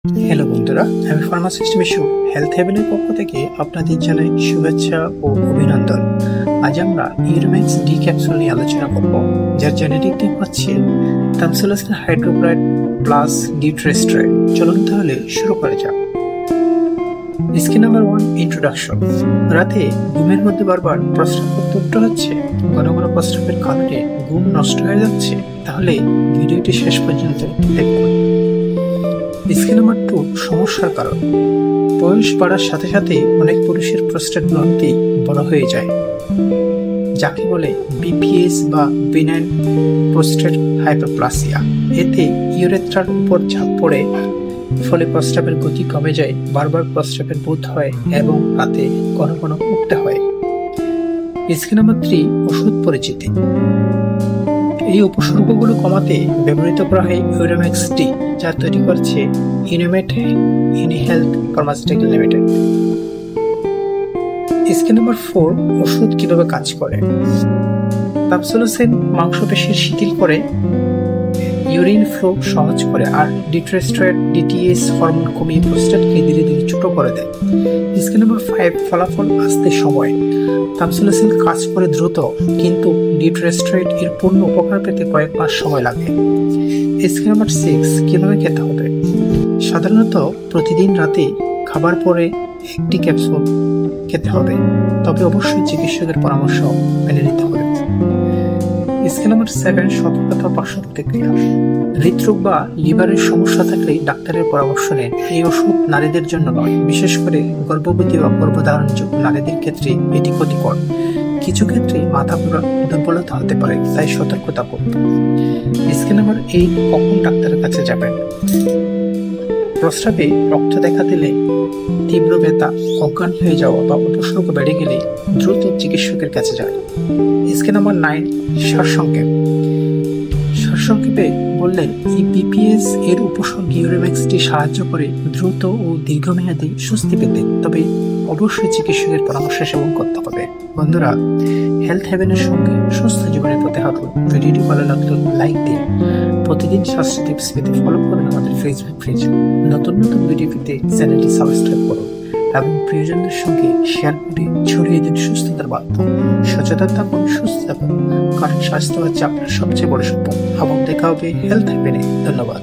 Hello বন্ধুরা, আমি pharmacist Mishu health হেভেনের পক্ষ থেকে আপনাদের জানাই শুভেচ্ছা ও অভিনন্দন। আজ আমরা ইউরোম্যাক্স ডি ক্যাপসুল নিয়ে আলোচনা করব, যার জেনেটিক নেম হচ্ছে থামসোলাসিন হাইড্রোক্লোরাইড প্লাস ডিট্রেস্ট্রেট। চলুন তাহলে শুরু করা যাক। Skin number 1, introduction. রাতে ঘুমের মধ্যে বারবার প্রস্রাব করতে হচ্ছে, ঘন ঘন প্রস্রাবের কারণে ঘুম নষ্ট হয়ে যাচ্ছে, তাহলে ভিডিওটি শেষ পর্যন্ত দেখুন। স্কিন নাম্বার 2, সমস্যার কারণ। বয়স বাড়ার সাথে সাথে অনেক পুরুষের প্রস্টেট গ্রন্থি বড় হয়ে যায়, যাকে বলে বিপিএস বা বিনাইন প্রস্টেট হাইপারপ্লাসিয়া। এতে ইউরেথ্রার উপর চাপ পড়ে, ফলে প্রস্রাবের গতি কমে যায়, বারবার প্রস্রাবের বোধ হয় এবং রাতে ঘন ঘন উঠতে হয়। স্কিন নাম্বার 3, ওষুধ পরিচিতি। এই উপসর্গগুলো কমাতে ব্যবহৃত করা হয় ইউরোম্যাক্স ডি, যা তৈরি করছে ইনোমেট health pharmaceutical limited. Skin number 4, ওষুধ কিভাবে কাজ করে। থামসোলাসিন মাংসপেশির শিথিল করে, ইউরিন ফ্লো সহজ করে, আর ডিট্রেস্ট্রেট ডিটিএস হরমোন কমিয়ে প্রস্টেটকে ধীরে ধীরে ছোট করে দেয়। স্কিন নাম্বার 5, ফলাফল আসতে সময়। থামসোলাসিন কাজ করে দ্রুত, কিন্তু ডিট্রেস্ট্রেট এর পূর্ণ উপকার পেতে কয়েক মাস সময় লাগে। স্কিন নাম্বার 6, কিভাবে খেতে হবে। সাধারণত প্রতিদিন রাতে খাবার পরে একটি ক্যাপসুল খেতে হবে, তবে অবশ্যই চিকিৎসকের পরামর্শ মেনে নিতে হবে। স্কিন নাম্বার 7, সতর্কতা পার্শ্ব প্রতিক্রিয়া। হৃদরোগ বা লিভারের সমস্যা থাকলে ডাক্তারের পরামর্শ নেন। এই ওষুধ নারীদের জন্য নয়, বিশেষ করে গর্ভবতী বা গর্ভধারণযোগ্য নারীদের ক্ষেত্রে এটি ক্ষতিকর। কিছু ক্ষেত্রে মাথা ঘোরা, দুর্বলতা হতে পারে, তাই সতর্কতা করুন। স্কিন নাম্বার 8, কখন ডাক্তারের কাছে যাবেন। প্রস্রাবে রক্ত দেখা দিলে, তীব্র ব্যথা, অজ্ঞান হয়ে যাওয়া বা উপসর্গ বেড়ে গেলে দ্রুত চিকিৎসকের কাছে যায়। স্কিন নাম্বার 9, সারসংক্ষেপ। সারসংক্ষেপে বললে, এই বিপিএস এর উপসর্গ ইউরোম্যাক্স ডি সাহায্য করে দ্রুত ও দীর্ঘমেয়াদী স্বস্তি পেতে, তবে অবশ্যই চিকিৎসকের পরামর্শ সেবন করতে হবে। বন্ধুরা, হেলথ হেভেনের সঙ্গে সুস্থ জীবনের পথে হাঁটুন। ভিডিওটি ভালো লাগলে লাইক দিন। প্রতিদিন স্বাস্থ্য টিপস পেতে ফলো করুন আমাদের ফেসবুক পেজ। নতুন নতুন ভিডিও পেতে চ্যানেলটি সাবস্ক্রাইব করুন এবং প্রিয়জনদের সঙ্গে শেয়ার করে ছড়িয়ে দিন সুস্থতার বার্তা। সচেতন থাকুন, সুস্থ থাকুন, কারণ স্বাস্থ্য হচ্ছে আপনার সবচেয়ে বড় সম্পদ। আবার দেখা হবে হেলথ হেভেনে। ধন্যবাদ।